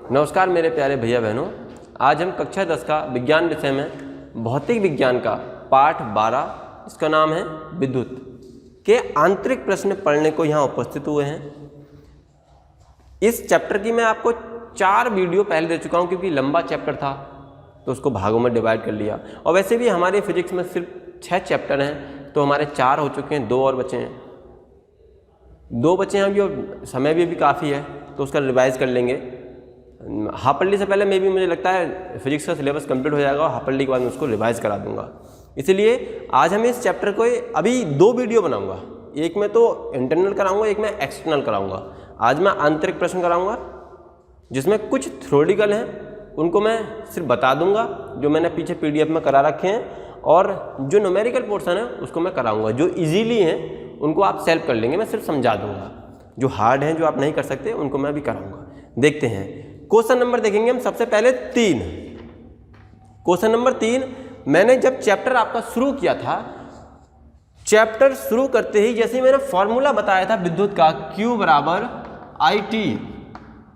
नमस्कार मेरे प्यारे भैया बहनों, आज हम कक्षा 10 का विज्ञान विषय में भौतिक विज्ञान का पाठ 12, इसका नाम है विद्युत के आंतरिक प्रश्न पढ़ने को यहाँ उपस्थित हुए हैं। इस चैप्टर की मैं आपको 4 वीडियो पहले दे चुका हूँ, क्योंकि लंबा चैप्टर था तो उसको भागों में डिवाइड कर लिया। और वैसे भी हमारे फिजिक्स में सिर्फ 6 चैप्टर हैं, तो हमारे 4 हो चुके हैं, 2 और बचे हैं। 2 बचे हैं अभी और समय भी काफ़ी है, तो उसका रिवाइज कर लेंगे। हाफली से पहले में भी मुझे लगता है फिजिक्स का सिलेबस कंप्लीट हो जाएगा और हाफली के बाद मैं उसको रिवाइज करा दूंगा। इसलिए आज हम इस चैप्टर को अभी 2 वीडियो बनाऊंगा, एक में तो इंटरनल कराऊंगा, एक में एक्सटर्नल कराऊंगा। आज मैं आंतरिक प्रश्न कराऊंगा, जिसमें कुछ थ्योरेटिकल हैं उनको मैं सिर्फ बता दूंगा, जो मैंने पीछे PDF में करा रखे हैं, और जो न्यूमेरिकल पोर्शन है उसको मैं कराऊंगा। जो इजीली हैं उनको आप सॉल्व कर लेंगे, मैं सिर्फ समझा दूंगा। जो हार्ड हैं, जो आप नहीं कर सकते, उनको मैं भी कराऊंगा। देखते हैं क्वेश्चन नंबर देखेंगे हम सबसे पहले 3। क्वेश्चन नंबर 3, मैंने जब चैप्टर आपका शुरू किया था, चैप्टर शुरू करते ही जैसे ही मैंने फॉर्मूला बताया था विद्युत का, Q बराबर IT,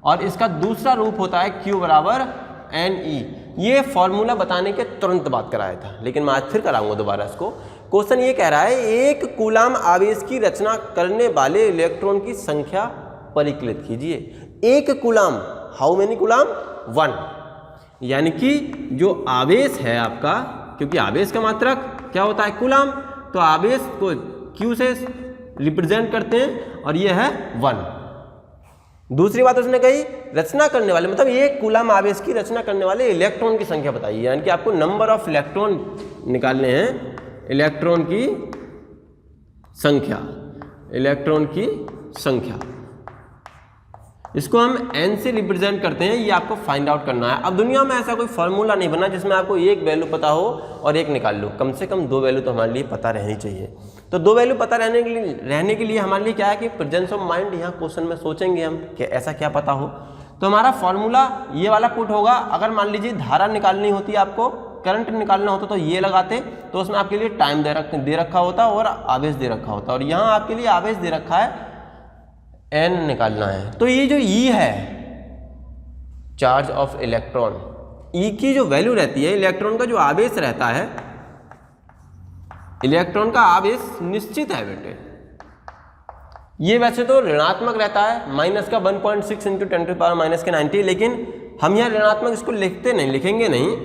और इसका दूसरा रूप होता है Q बराबर NE। ये फॉर्मूला बताने के तुरंत बाद कराया था, लेकिन मैं आज फिर कराऊंगा दोबारा इसको। क्वेश्चन ये कह रहा है, एक कूलाम आवेश की रचना करने वाले इलेक्ट्रॉन की संख्या परिकलित कीजिए। एक कूलाम, हाउ मेनी कूलाम? 1। यानी कि जो आवेश है आपका, क्योंकि आवेश का मात्रक क्या होता है? कूलाम। तो आवेश को Q से रिप्रेजेंट करते हैं और ये है 1। दूसरी बात उसने कही, रचना करने वाले, मतलब एक कूलाम आवेश की रचना करने वाले इलेक्ट्रॉन की संख्या बताइए। यानी कि आपको नंबर ऑफ इलेक्ट्रॉन निकालने हैं, इलेक्ट्रॉन की संख्या, इलेक्ट्रॉन की संख्या। इसको हम n से रिप्रेजेंट करते हैं, ये आपको फाइंड आउट करना है। अब दुनिया में ऐसा कोई फॉर्मूला नहीं बना जिसमें आपको एक वैल्यू पता हो और एक निकाल लो। कम से कम 2 वैल्यू तो हमारे लिए पता रहनी चाहिए। तो 2 वैल्यू पता रहने के लिए हमारे लिए क्या है कि प्रेजेंस ऑफ माइंड, यहाँ क्वेश्चन में सोचेंगे हम कि ऐसा क्या पता हो। तो हमारा फॉर्मूला ये वाला पुट होगा। अगर मान लीजिए धारा निकालनी होती है, आपको करंट निकालना होता तो ये लगाते, तो उसमें आपके लिए टाइम दे रखा होता और आवेश दे रखा होता, और यहाँ आपके लिए आवेश दे रखा है n निकालना है। तो ये जो E है, चार्ज ऑफ इलेक्ट्रॉन, E की जो वैल्यू रहती है, इलेक्ट्रॉन का जो आवेश रहता है, इलेक्ट्रॉन का आवेश निश्चित है बेटे। ये वैसे तो ऋणात्मक रहता है, माइनस का 1.6 × 10⁻⁻90, लेकिन हम यहाँ ऋणात्मक इसको लिखते नहीं, लिखेंगे नहीं।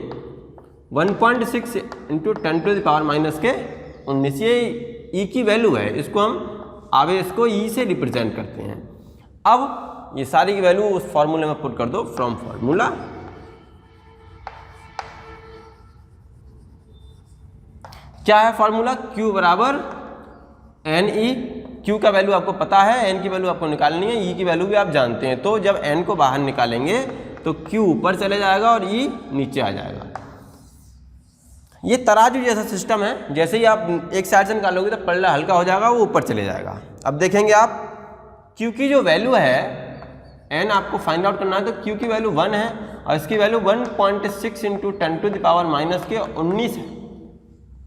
1.6 × 10⁻⁻19 ये E की वैल्यू है। इसको हम आवेश को E से रिप्रेजेंट करते हैं। अब ये सारी की वैल्यू उस फॉर्मूले में पुट कर दो, फ्रॉम फॉर्मूला क्या है फॉर्मूला? Q बराबर NE। Q का वैल्यू आपको पता है, N की वैल्यू आपको निकालनी है, E की वैल्यू भी आप जानते हैं। तो जब N को बाहर निकालेंगे तो Q ऊपर चले जाएगा और E नीचे आ जाएगा। ये तराजू जैसा सिस्टम है, जैसे ही आप एक साइड से निकालोगे तो पल्ला हल्का हो जाएगा, वो ऊपर चले जाएगा। अब देखेंगे आप, Q की जो वैल्यू है, N आपको फाइंड आउट करना है, तो Q की वैल्यू 1 है और इसकी वैल्यू 1.6 × 10⁻⁻19 है।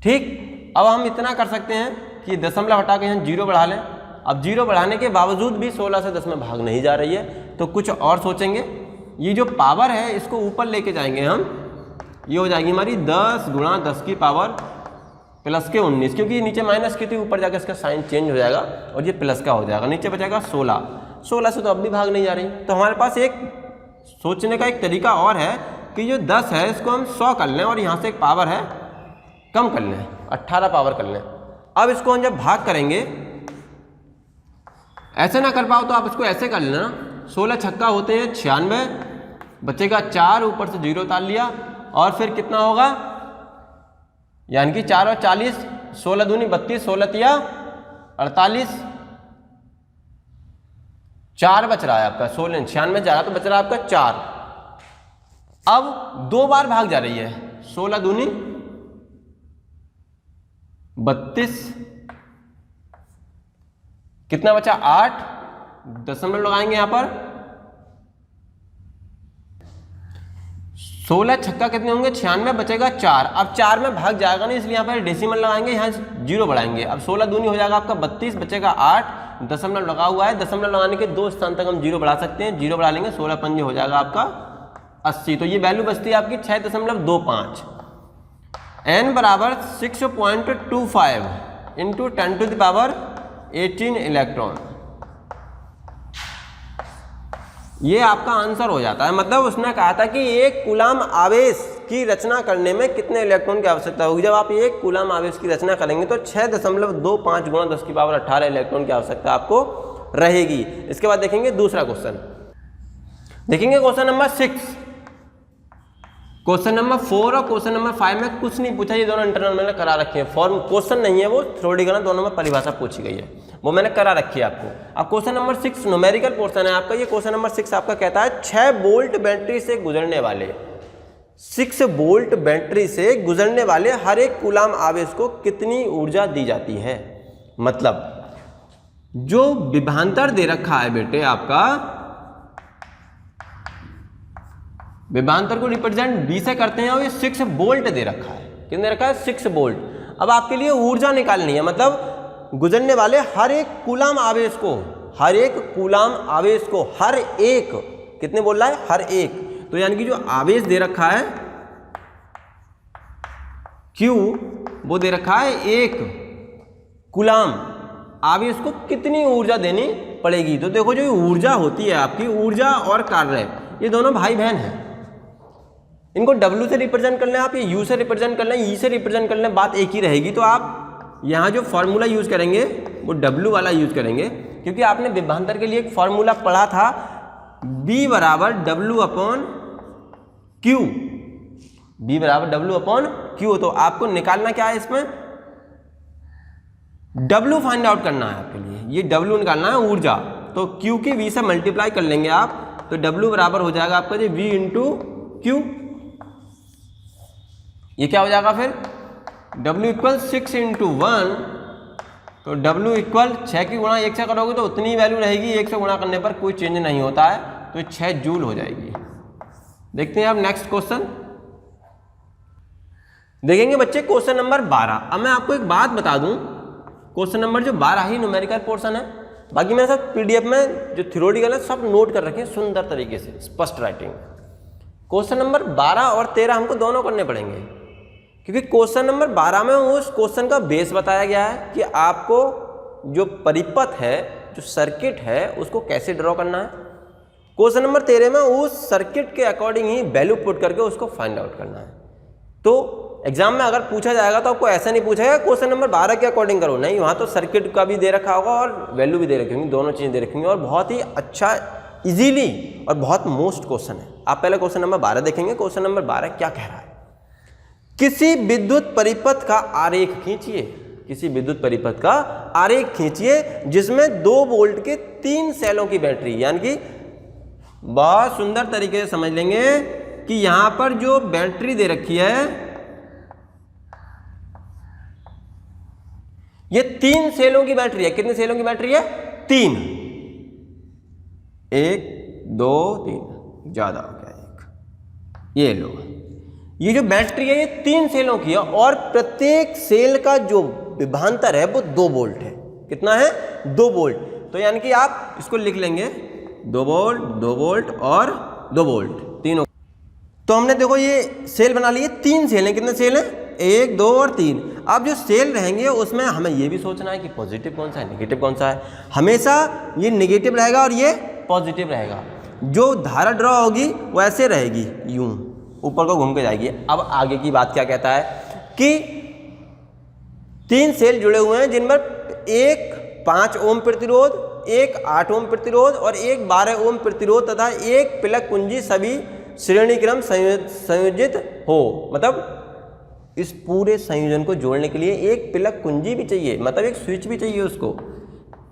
ठीक, अब हम इतना कर सकते हैं कि दशमलव हटा के यहाँ 0 बढ़ा लें। अब 0 बढ़ाने के बावजूद भी 16 से 10 में भाग नहीं जा रही है, तो कुछ और सोचेंगे। ये जो पावर है इसको ऊपर लेके जाएंगे हम, ये हो जाएगी हमारी 10 × 10 की पावर प्लस के 19, क्योंकि नीचे माइनस की थी, ऊपर जाकर इसका साइन चेंज हो जाएगा और ये प्लस का हो जाएगा। नीचे बचेगा 16। 16 से तो अब भी भाग नहीं जा रही। तो हमारे पास एक सोचने का एक तरीका और है कि जो 10 है इसको हम 100 कर लें और यहाँ से एक पावर है कम कर लें, 18 पावर कर लें। अब इसको हम जब भाग करेंगे, ऐसे ना कर पाओ तो आप इसको ऐसे कर लेना, 16 छक्का होते हैं 96, बचेगा 4, ऊपर से 0 उतार लिया, और फिर कितना होगा? यानी कि 4 और 40, 16 दूनी 32, 16 तिया 48, 4 बच रहा है आपका। 16 96 जा रहा तो बच रहा है आपका 4। अब 2 बार भाग जा रही है, 16 दूनी 32, कितना बचा? 8, दशमलव लगाएंगे यहां पर, 16 छक्का कितने होंगे? 96, बचेगा 4। अब 4 में भाग जाएगा नहीं, इसलिए यहाँ पर डेसिमल लगाएंगे, यहाँ 0 बढ़ाएंगे। अब 16 दूनी हो जाएगा आपका 32, बचेगा 8, दशमलव लगा हुआ है, दशमलव लगाने के 2 स्थान तक हम 0 बढ़ा सकते हैं। 0 बढ़ा लेंगे, 16 पंजे हो जाएगा आपका 80, तो ये वैल्यू बचती है आपकी 6.25। n बराबर 6.25 इंटू 10⁻18 इलेक्ट्रॉन, ये आपका आंसर हो जाता है। मतलब उसने कहा था कि एक कूलाम आवेश की रचना करने में कितने इलेक्ट्रॉन की आवश्यकता होगी। जब आप एक कूलाम आवेश की रचना करेंगे तो 6.25 गुणा 10⁻18 इलेक्ट्रॉन की आवश्यकता आपको रहेगी। इसके बाद देखेंगे दूसरा क्वेश्चन, देखेंगे क्वेश्चन नंबर 6। क्वेश्चन नंबर 4 और क्वेश्चन नंबर 5 में कुछ नहीं पूछा, ये दोनों इंटरनल मैंने करा रखे हैं। फॉर्म क्वेश्चन नहीं है वो, थ्योरेटिकल दोनों में परिभाषा पूछी गई है, वो मैंने करा रखी है आपको। अब क्वेश्चन नंबर 6 न्यूमेरिकल पोर्शन है आपका। ये क्वेश्चन नंबर 6 आपका कहता है 6 वोल्ट बैटरी से गुजरने वाले 6 वोल्ट बैटरी से गुजरने वाले हर एक कूलाम आवेश को कितनी ऊर्जा दी जाती है। मतलब जो विभवांतर दे रखा है बेटे आपका, विभवांतर को रिप्रेजेंट बी से करते हैं और ये 6 वोल्ट दे रखा है। कितने दे रखा है? 6 वोल्ट। अब आपके लिए ऊर्जा निकालनी है, मतलब गुजरने वाले हर एक कूलाम आवेश को, हर एक कूलाम आवेश को, हर एक, कितने बोल रहा है? हर एक। तो यानी कि जो आवेश दे रखा है Q, वो दे रखा है 1 कूलाम आवेश को कितनी ऊर्जा देनी पड़ेगी। तो देखो जो ऊर्जा होती है आपकी, ऊर्जा और कार्य, ये दोनों भाई बहन हैं। इनको W से रिप्रेजेंट कर लें आप, ये U से रिप्रेजेंट कर लें, E से रिप्रेजेंट कर लें, बात एक ही रहेगी। तो आप यहाँ जो फॉर्मूला यूज करेंगे वो W वाला यूज करेंगे, क्योंकि आपने विभवांतर के लिए एक फॉर्मूला पढ़ा था B बराबर W अपॉन Q, B बराबर W अपॉन Q। तो आपको निकालना क्या है इसमें? W फाइंड आउट करना है आपके लिए, ये W निकालना है ऊर्जा। तो Q की V से मल्टीप्लाई कर लेंगे आप, तो W बराबर हो जाएगा आपका जी V इंटू Q। ये क्या हो जाएगा फिर? W इक्वल 6 इंटू 1, तो W इक्वल 6 की गुणा 1 से करोगे तो उतनी वैल्यू रहेगी, 1 से गुणा करने पर कोई चेंज नहीं होता है, तो 6 जूल हो जाएगी। देखते हैं अब नेक्स्ट क्वेश्चन, देखेंगे बच्चे क्वेश्चन नंबर 12। अब मैं आपको एक बात बता दूं, क्वेश्चन नंबर जो 12 ही न्यूमेरिकल पोर्शन है, बाकी मैंने सब PDF में जो थ्योरेटिकल है सब नोट कर रखे हैं सुंदर तरीके से, स्पष्ट राइटिंग। क्वेश्चन नंबर 12 और 13 हमको दोनों करने पड़ेंगे, क्योंकि क्वेश्चन नंबर 12 में उस क्वेश्चन का बेस बताया गया है कि आपको जो परिपथ है, जो सर्किट है, उसको कैसे ड्रॉ करना है। क्वेश्चन नंबर 13 में उस सर्किट के अकॉर्डिंग ही वैल्यू पुट करके उसको फाइंड आउट करना है। तो एग्जाम में अगर पूछा जाएगा तो आपको ऐसा नहीं पूछेगा क्वेश्चन नंबर 12 के अकॉर्डिंग करो, नहीं, वहाँ तो सर्किट का भी दे रखा होगा और वैल्यू भी दे रखी होंगी, दोनों चीज़ें दे रखी होंगी, और बहुत ही अच्छा, इजीली और बहुत मोस्ट क्वेश्चन है। आप पहले क्वेश्चन नंबर 12 देखेंगे। क्वेश्चन नंबर 12 क्या कह रहा है? किसी विद्युत परिपथ का आरेख खींचिए, किसी विद्युत परिपथ का आरेख खींचिए जिसमें 2 वोल्ट के 3 सेलों की बैटरी, यानी कि बहुत सुंदर तरीके से समझ लेंगे कि यहां पर जो बैटरी दे रखी है ये 3 सेलों की बैटरी है। कितने सेलों की बैटरी है? 3। 1 2 3, ज्यादा हो गया 1। ये लो, ये जो बैटरी है ये 3 सेलों की है और प्रत्येक सेल का जो विभवांतर है वो 2 वोल्ट है। कितना है? 2 वोल्ट। तो यानी कि आप इसको लिख लेंगे 2 वोल्ट, 2 वोल्ट और 2 वोल्ट, तीनों। तो हमने देखो ये सेल बना लिए, 3 सेल हैं। कितने सेल हैं? 1 2 और 3। अब जो सेल रहेंगे उसमें हमें ये भी सोचना है कि पॉजिटिव कौन सा है, नेगेटिव कौन सा है। हमेशा ये नेगेटिव रहेगा और ये पॉजिटिव रहेगा। जो धारा ड्रॉ होगी वो ऐसे रहेगी, यूं ऊपर को घूम के जाएगी। अब आगे की बात क्या कहता है कि 3 सेल जुड़े हुए हैं जिन पर एक 5 ओम प्रतिरोध, एक 8 ओम प्रतिरोध और एक 12 ओम प्रतिरोध तथा एक प्लग कुंजी सभी श्रेणी क्रम संयोजित हो। मतलब इस पूरे संयोजन को जोड़ने के लिए एक प्लग कुंजी भी चाहिए, मतलब एक स्विच भी चाहिए उसको।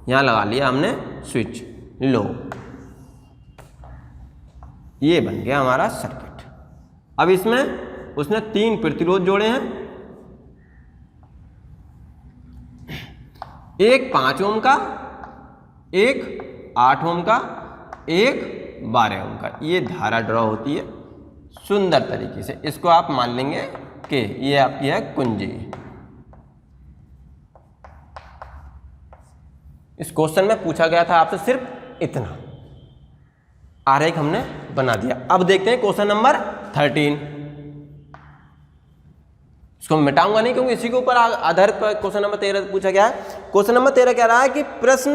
यहां लगा लिया हमने स्विच, लो, ये बन गया हमारा सर्किट। अब इसमें उसने 3 प्रतिरोध जोड़े हैं, एक 5 ओम का, एक 8 ओम का, एक 12 ओम का। ये धारा ड्रॉ होती है सुंदर तरीके से। इसको आप मान लेंगे कि ये आपकी है कुंजी। इस क्वेश्चन में पूछा गया था आपसे सिर्फ इतना, आरेख हमने बना दिया। अब देखते हैं क्वेश्चन नंबर 13। इसको मिटाऊंगा नहीं क्योंकि इसी के ऊपर आधारित क्वेश्चन नंबर 13 पूछा गया है। क्वेश्चन नंबर 13 कह रहा है कि प्रश्न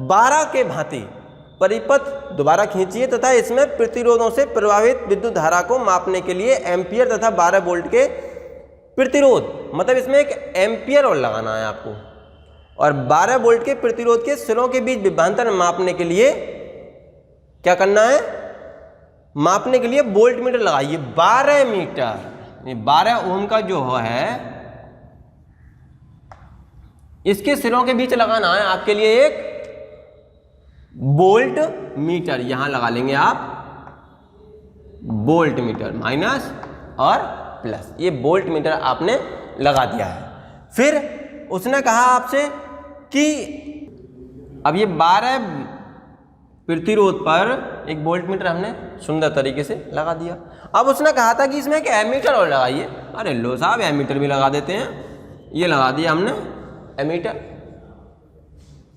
12 के भांति परिपथ दोबारा खींचिए तथा इसमें प्रतिरोधों से प्रवाहित विद्युत धारा को मापने के लिए एम्पियर तथा 12 वोल्ट के प्रतिरोध, मतलब इसमें एक एम्पियर और लगाना है आपको, और 12 वोल्ट के प्रतिरोध के सिरों के बीच विभवांतर मापने के लिए क्या करना है, मापने के लिए वोल्ट मीटर लगाइए। 12 मीटर, 12 ओम का जो है इसके सिरों के बीच लगाना है आपके लिए एक वोल्ट मीटर। यहां लगा लेंगे आप वोल्ट मीटर, माइनस और प्लस, ये वोल्ट मीटर आपने लगा दिया है। फिर उसने कहा आपसे कि अब ये 12 प्रतिरोध पर एक वोल्ट मीटर हमने सुंदर तरीके से लगा दिया। अब उसने कहा था कि इसमें एक एमीटर और लगाइए। अरे लो साहब, एमीटर भी लगा देते हैं। ये लगा दिया हमने एमीटर,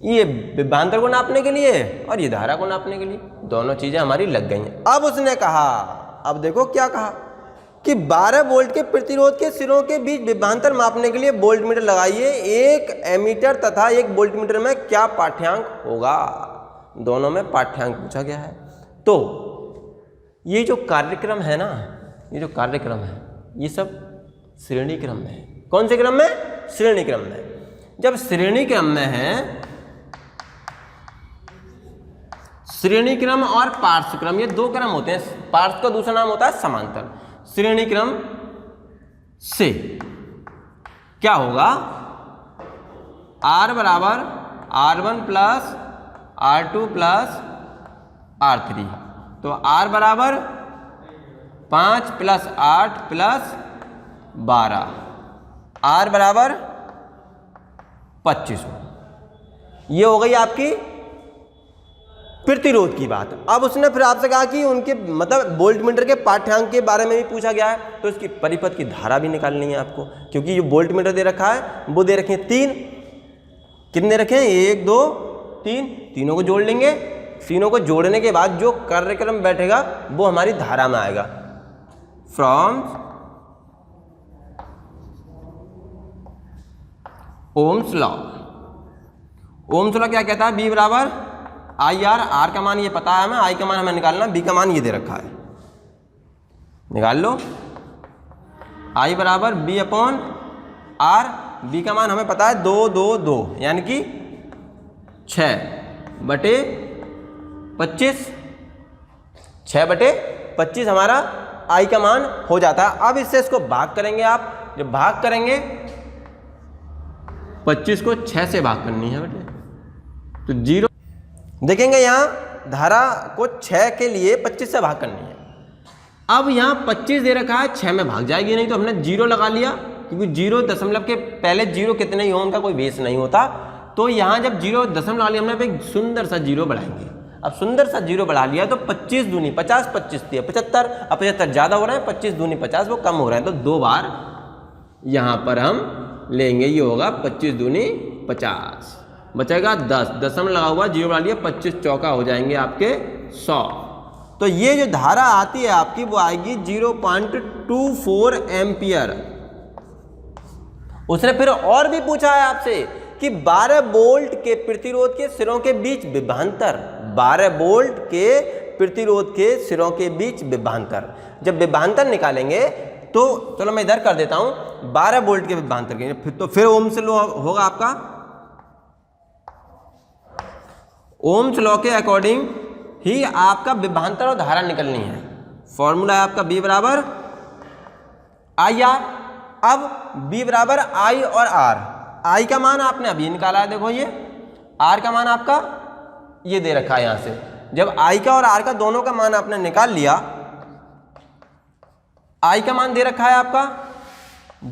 ये विभवांतर को नापने के लिए और ये धारा को नापने के लिए, दोनों चीजें हमारी लग गई हैं। अब उसने कहा, अब देखो क्या कहा कि 12 वोल्ट के प्रतिरोध के सिरों के बीच विभवांतर मापने के लिए वोल्ट मीटर लगाइए। एक एमीटर तथा एक वोल्ट मीटर में क्या पाठ्यांक होगा, दोनों में पाठ्यांक पूछा गया है। तो ये जो कार्यक्रम है ना, ये जो कार्यक्रम है ये सब श्रेणी क्रम में है। कौन से क्रम में? श्रेणी क्रम में। जब श्रेणी क्रम में है, श्रेणी क्रम और पार्श्व क्रम, ये दो क्रम होते हैं। पार्श्व का दूसरा नाम होता है समांतर। श्रेणी क्रम से क्या होगा, R बराबर R1 plus R2 plus R3, तो R बराबर 5 प्लस 8 प्लस 12, R बराबर 25। ये हो गई आपकी प्रतिरोध की बात। अब उसने फिर आपसे कहा कि उनके मतलब वोल्ट मीटर के पाठ्यांक के बारे में भी पूछा गया है, तो इसकी परिपथ की धारा भी निकालनी है आपको, क्योंकि जो वोल्ट मीटर दे रखा है वो दे रखे हैं 3, कितने रखे हैं 1 2 3, तीनों को जोड़ लेंगे। तीनों को जोड़ने के बाद जो कार्यक्रम बैठेगा वो हमारी धारा में आएगा। From Ohm's law, Ohm's law क्या कहता है, बी बराबर आई आर, आर का मान ये पता है हमें, आई का मान हमें निकालना, बी का मान ये दे रखा है, निकाल लो। आई बराबर बी अपॉन आर, बी का मान हमें पता है 2 2 2, यानी कि 6/25, 6/25 हमारा आई का मान हो जाता है। अब इससे इसको भाग करेंगे आप, जब भाग करेंगे 25 को 6 से भाग करनी है बेटे, तो 0 देखेंगे। यहाँ धारा को 6 के लिए 25 से भाग करनी है। अब यहाँ 25 दे रखा है, 6 में भाग जाएगी नहीं, तो हमने 0 लगा लिया, क्योंकि 0 दशमलव के पहले 0 कितने ही हो उनका कोई बेस नहीं होता। तो यहाँ जब 0 दशमलव लगा लिया हमने, एक सुंदर सा 0 बढ़ाएंगे। अब सुंदर सा 0 बढ़ा लिया तो 25 दूनी 50, 25 दिया 75, अब 75 ज़्यादा हो रहे हैं, 25 दूनी 50 वो कम हो रहे हैं, तो 2 बार यहाँ पर हम लेंगे। ये होगा 25 दूनी 50, बचेगा 10, दशमलव लगा हुआ 0 बढ़ा लिया, 25 चौका हो जाएंगे आपके 100। तो ये जो धारा आती है आपकी वो आएगी 0.24 एम्पियर। उसने फिर और भी पूछा है आपसे कि 12 वोल्ट के प्रतिरोध के सिरों के बीच विभवांतर, 12 वोल्ट के प्रतिरोध के सिरों के बीच विभवांतर, जब विभवांतर निकालेंगे तो चलो मैं इधर कर देता हूं, 12 वोल्ट के विभवांतर के तो फिर ओम्स लॉ होगा आपका। ओम्स लॉ के अकॉर्डिंग ही आपका विभवांतर और धारा निकलनी है। फॉर्मूला है आपका बी बराबर आई आर। अब बी बराबर आई और आर, आई का मान आपने अभी निकाला है, देखो ये, आर का मान आपका ये दे रखा है यहां से। जब आई का और आर का दोनों का मान आपने निकाल लिया, आई का मान दे रखा है आपका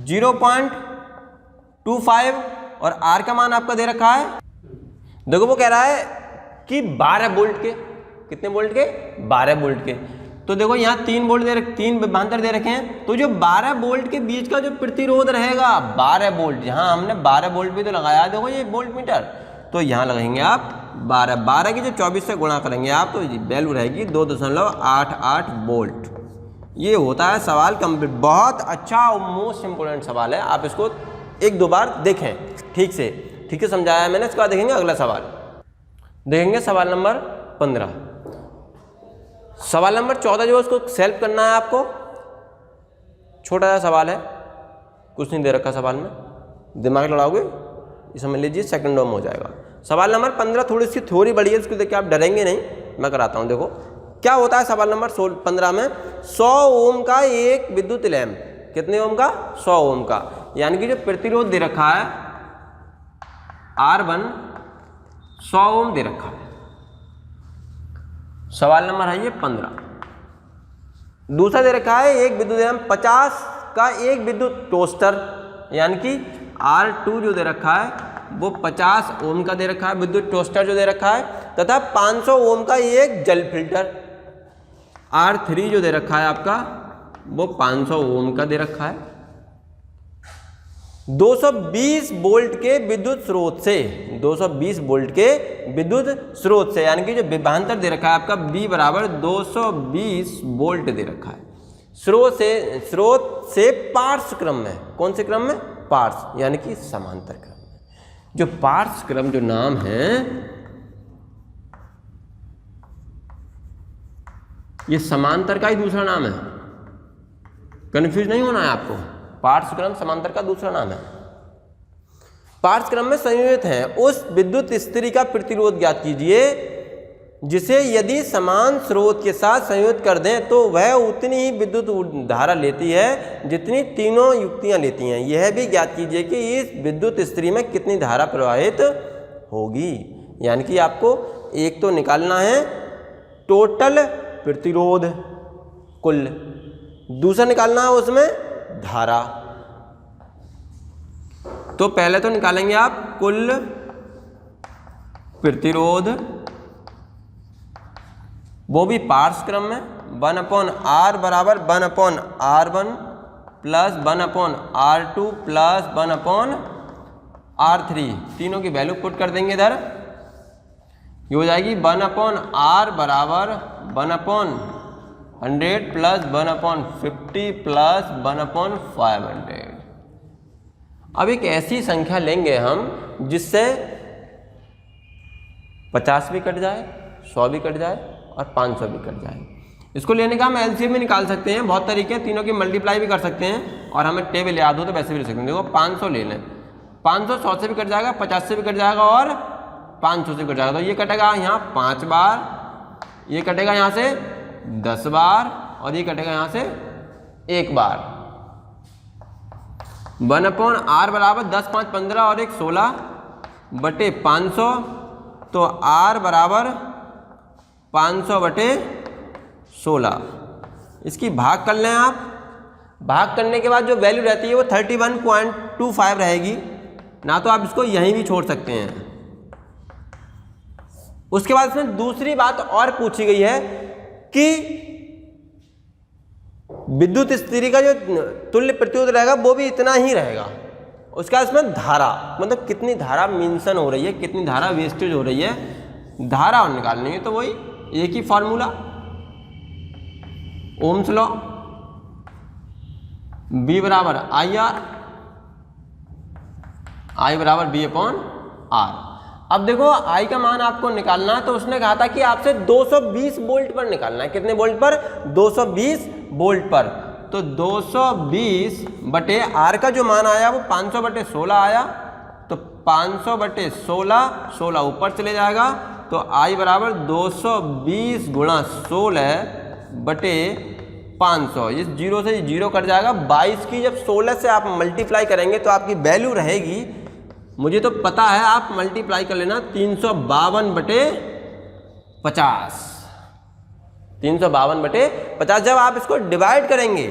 0.25 और आर का मान आपका दे रखा है, देखो वो कह रहा है कि 12 वोल्ट के, कितने वोल्ट के, 12 वोल्ट के। तो देखो यहाँ 3 वोल्ट दे रखे, 3 विभवांतर दे रखे हैं, तो जो 12 वोल्ट के बीच का जो प्रतिरोध रहेगा 12 वोल्ट, यहाँ हमने 12 वोल्ट भी तो लगाया, देखो ये वोल्ट मीटर, तो यहाँ लगाएंगे आप 12 की जब 24 से गुणा करेंगे आप तो वैल्यू रहेगी 2.88 वोल्ट। ये होता है सवाल कंप्लीट। बहुत अच्छा और मोस्ट इम्पोर्टेंट सवाल है, आप इसको 1-2 बार देखें ठीक से समझाया है मैंने। इसके बाद देखेंगे अगला सवाल, देखेंगे सवाल नंबर 15। सवाल नंबर 14 जो उसको सेल्फ करना है आपको, छोटा सा सवाल है, कुछ नहीं दे रखा सवाल में, दिमाग लड़ाओगे ये समझ लीजिए सेकंडों में हो जाएगा। सवाल नंबर 15 थोड़ी सी थ्योरी बड़ी है, इसको देख के आप डरेंगे नहीं, मैं कराता हूँ। देखो क्या होता है सवाल नंबर 15 में, 100 ओम का एक विद्युत लैंप, कितने ओम का, 100 ओम का, यानी कि जो प्रतिरोध दे रखा है R1 100 ओम दे रखा है। सवाल नंबर है ये 15। दूसरा दे रखा है एक विद्युत लैंप 50 का एक विद्युत टोस्टर, यानी कि R2 जो दे रखा है वो 50 ओम का दे रखा है विद्युत टोस्टर जो दे रखा है, तथा 500 ओम का एक जल फिल्टर। R3 जो दे रखा है आपका वो 500 ओम का दे रखा है। 220 वोल्ट के विद्युत स्रोत से, 220 वोल्ट के विद्युत स्रोत से, यानी कि जो विभवांतर दे रखा है आपका V बराबर 220 वोल्ट दे रखा है। स्रोत से पार्श्व क्रम में, कौन से क्रम में, पार्श्व यानी कि समांतर क्रम में। जो पार्श्व क्रम जो नाम है ये समांतर का ही दूसरा नाम है, कंफ्यूज नहीं होना है आपको। पार्श्व क्रम समांतर का दूसरा नाम है। पार्श्व क्रम में संयोजित है उस विद्युत स्थिति का प्रतिरोध ज्ञात कीजिए जिसे यदि समान स्रोत के साथ संयोजित कर दें तो वह उतनी ही विद्युत धारा लेती है जितनी तीनों युक्तियां लेती हैं। यह भी ज्ञात कीजिए कि इस विद्युत स्थिति में कितनी धारा प्रवाहित होगी। यानी कि आपको एक तो निकालना है टोटल प्रतिरोध कुल, दूसरा निकालना है उसमें धारा। तो पहले तो निकालेंगे आप कुल प्रतिरोध, वो भी पार्श्व क्रम में, 1/R बराबर 1/R1 plus 1/R2 plus 1/R3, तीनों की वैल्यू पुट कर देंगे इधर। ये हो जाएगी 1/R बराबर 1/100 प्लस 1/50 प्लस 1/500। अब एक ऐसी संख्या लेंगे हम जिससे 50 भी कट जाए, 100 भी कट जाए और 500 भी कट जाए। इसको लेने का हम एलसीएम में निकाल सकते हैं, बहुत तरीके हैं, तीनों की मल्टीप्लाई भी कर सकते हैं और हमें टेबल याद हो तो वैसे भी ले सकते हैं। देखो 500 ले लें, 500 100 से भी कट जाएगा, 50 से भी कट जाएगा और 500 से कट जाएगा। तो ये कटेगा यहाँ 5 बार, ये कटेगा यहाँ से 10 बार और ये कटेगा यहाँ से 1 बार। 1/R बराबर 10 5 15 और 1 16 बटे 500, तो R बराबर 500 बटे 16। इसकी भाग कर लें आप, भाग करने के बाद जो वैल्यू रहती है वो 31.25 रहेगी ना, तो आप इसको यहीं भी छोड़ सकते हैं। उसके बाद इसमें दूसरी बात और पूछी गई है कि विद्युत स्थिति का जो तुल्य प्रतिरोध रहेगा वो भी इतना ही रहेगा। उसका इसमें धारा, मतलब कितनी धारा मिंसन हो रही है, कितनी धारा वेस्टेज हो रही है, धारा और निकालनी है। तो वही एक ही फॉर्मूला, ओम्स लॉ, B बराबर IR, I बराबर B/R। अब देखो I का मान आपको निकालना है, तो उसने कहा था कि आपसे 220 वोल्ट पर निकालना है। कितने वोल्ट पर, 220 वोल्ट पर। तो 220 बटे R का जो मान आया वो 500 बटे 16 आया, तो 500 बटे 16, 16 ऊपर चले जाएगा, तो I बराबर 220 गुणा 16 बटे 500। इस जीरो से जीरो कट जाएगा। 22 की जब 16 से आप मल्टीप्लाई करेंगे तो आपकी वैल्यू रहेगी, मुझे तो पता है, आप मल्टीप्लाई कर लेना, 352 बटे 50। 352 बटे 50। जब आप इसको डिवाइड करेंगे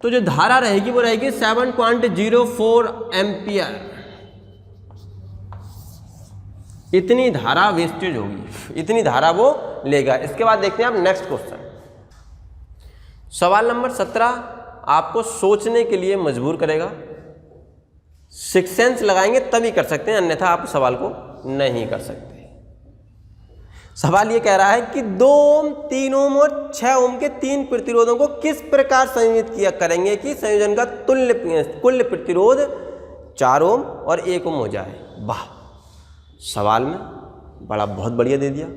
तो जो धारा रहेगी वो रहेगी 7.04 एम्पियर। इतनी धारा वेस्टेज होगी, इतनी धारा वो लेगा। इसके बाद देखते हैं आप नेक्स्ट क्वेश्चन। सवाल नंबर 17 आपको सोचने के लिए मजबूर करेगा। 6 सेंस लगाएंगे तभी कर सकते हैं, अन्यथा आप सवाल को नहीं कर सकते। सवाल ये कह रहा है कि 2 ओम, 3 ओम और 6 ओम के 3 प्रतिरोधों को किस प्रकार संयोजित किया करेंगे कि संयोजन का कुल प्रतिरोध 4 ओम और 1 ओम हो जाए। वाह, सवाल में बड़ा बहुत बढ़िया दे दिया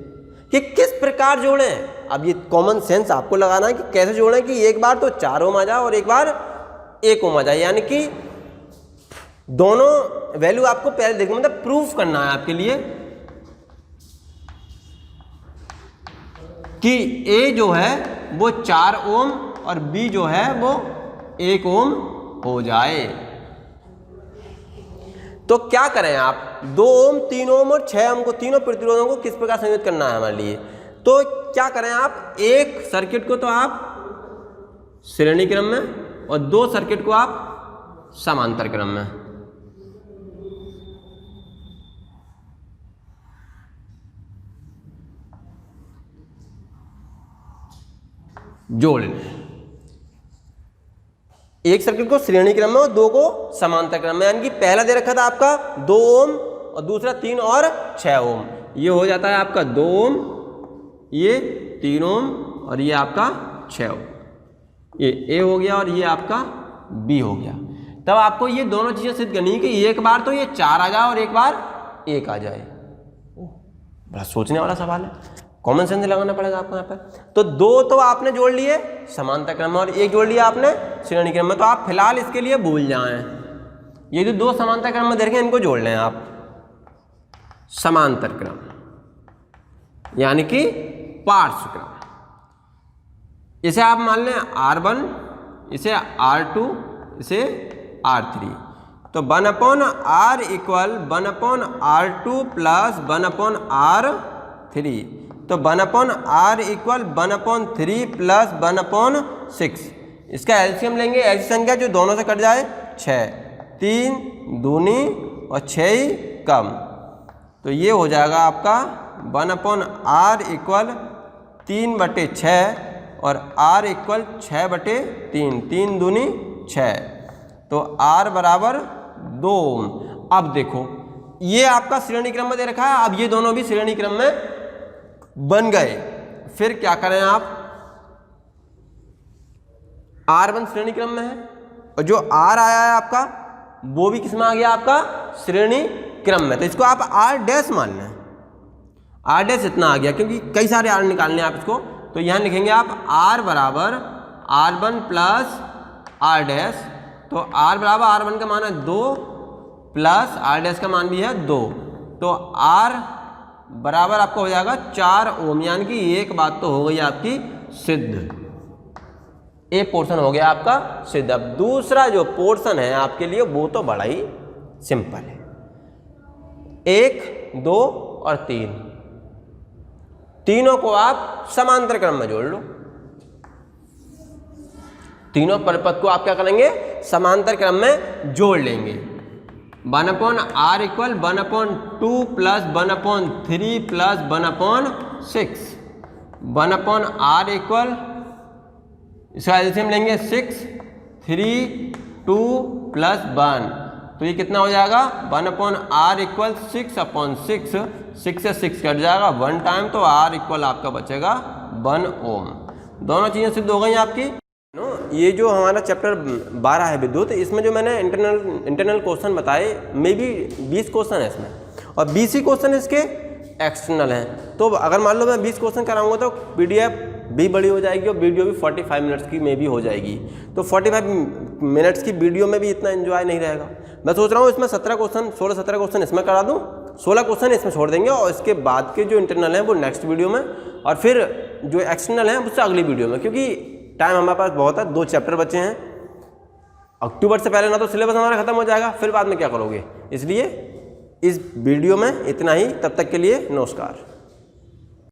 कि किस प्रकार जोड़ें। अब ये कॉमन सेंस आपको लगाना है कि कैसे जोड़ें कि एक बार तो 4 ओम आ जाए और एक बार 1 ओम आ जाए, यानी कि दोनों वैल्यू आपको पहले देखना, मतलब प्रूफ करना है आपके लिए कि A जो है वो 4 ओम और B जो है वो 1 ओम हो जाए। तो क्या करें आप, 2 ओम, 3 ओम और 6 ओम को, तीनों प्रतिरोधों को किस प्रकार संयोजित करना है हमारे लिए। तो क्या करें आप, एक सर्किट को तो आप श्रेणी क्रम में और 2 सर्किट को आप समांतर क्रम में। जोड़ लें, एक सर्किट को श्रेणी क्रम में और 2 को समांतर क्रम में, यानी कि पहला दे रखा था आपका 2 ओम और दूसरा 3 और 6 ओम। ये हो जाता है आपका 2 ओम, ये 3 ओम और ये आपका 6 ओम। ये A हो गया और ये आपका B हो गया। तब आपको ये दोनों चीजें सिद्ध करनी है कि एक बार तो ये 4 आ जाए और एक बार 1 आ जाए। बड़ा सोचने वाला सवाल है, कॉमन सेंस लगाना पड़ेगा आपको यहाँ पर। तो 2 तो आपने जोड़ लिए समांतर क्रम में और 1 जोड़ लिया आपने श्रेणी क्रम में। तो आप फिलहाल इसके लिए भूल जाएं, ये जो 2 समांतर क्रम में दे रखे हैं इनको जोड़ लें आप समांतर क्रम, यानी कि पार्श्व क्रम। इसे आप मान लें R1, इसे R2, इसे R3। तो 1/R equal 1/R2 plus 1/R3। तो 1/R इक्वल 1/3 प्लस 1/6। इसका एलसीएम लेंगे, ऐसी संख्या जो दोनों से कट जाए 6, 3 दूनी और 6 ही कम। तो ये हो जाएगा आपका 1/R इक्वल 3/6 और R इक्वल 6/3, 3 दूनी 6। तो R बराबर 2 ओम। अब देखो ये आपका श्रेणी क्रम में दे रखा है, अब ये दोनों भी श्रेणी क्रम में बन गए। फिर क्या करें आप, R1 श्रेणी क्रम में है और जो R आया है आपका वो भी किसमें आ गया, आपका श्रेणी क्रम में। तो इसको आप R डैश मान लें, R डैश इतना आ गया क्योंकि कई सारे R निकालने हैं आप इसको। तो यहां लिखेंगे आप R बराबर R1 प्लस R डैश। तो R बराबर R1 का मान है 2 प्लस R डैश का मान भी है 2। तो R बराबर आपका हो जाएगा 4 ओम, यानी कि एक बात तो हो गई आपकी सिद्ध, एक पोर्शन हो गया आपका सिद्ध। अब दूसरा जो पोर्शन है आपके लिए वो तो बड़ा ही सिंपल है। 1, 2 और 3, तीनों को आप समांतर क्रम में जोड़ लो। तीनों परिपथ को आप क्या करेंगे, समांतर क्रम में जोड़ लेंगे। 1/R equal 1/2 plus 1/3 plus 1/6। 1/R equal, इसका एलसीएम लेंगे 6, 3, 2 प्लस 1। तो ये कितना हो जाएगा, 1/R इक्वल 6/6। 6 से 6 कट जाएगा 1 टाइम, तो R इक्वल आपका बचेगा 1 ओम। दोनों चीज़ें सिद्ध हो गई आपकी। ये जो हमारा चैप्टर 12 है विद्युत, इसमें जो मैंने इंटरनल क्वेश्चन बताए, मे बी 20 क्वेश्चन है इसमें और 20 ही क्वेश्चन इसके एक्सटर्नल हैं। तो अगर मान लो मैं 20 क्वेश्चन कराऊंगा तो PDF भी बड़ी हो जाएगी और वीडियो भी 45 मिनट्स की मे भी हो जाएगी। तो 45 मिनट्स की वीडियो में भी इतना एंजॉय नहीं रहेगा। मैं सोच रहा हूँ इसमें 17 क्वेश्चन, 16-17 क्वेश्चन इसमें करा दूँ, 16 क्वेश्चन इसमें छोड़ देंगे और इसके बाद के जो इंटरनल हैं वो नेक्स्ट वीडियो में, और फिर जो एक्सटर्नल हैं उससे अगली वीडियो में, क्योंकि टाइम हमारे पास बहुत है, 2 चैप्टर बचे हैं। अक्टूबर से पहले ना तो सिलेबस हमारा खत्म हो जाएगा, फिर बाद में क्या करोगे। इसलिए इस वीडियो में इतना ही, तब तक के लिए नमस्कार।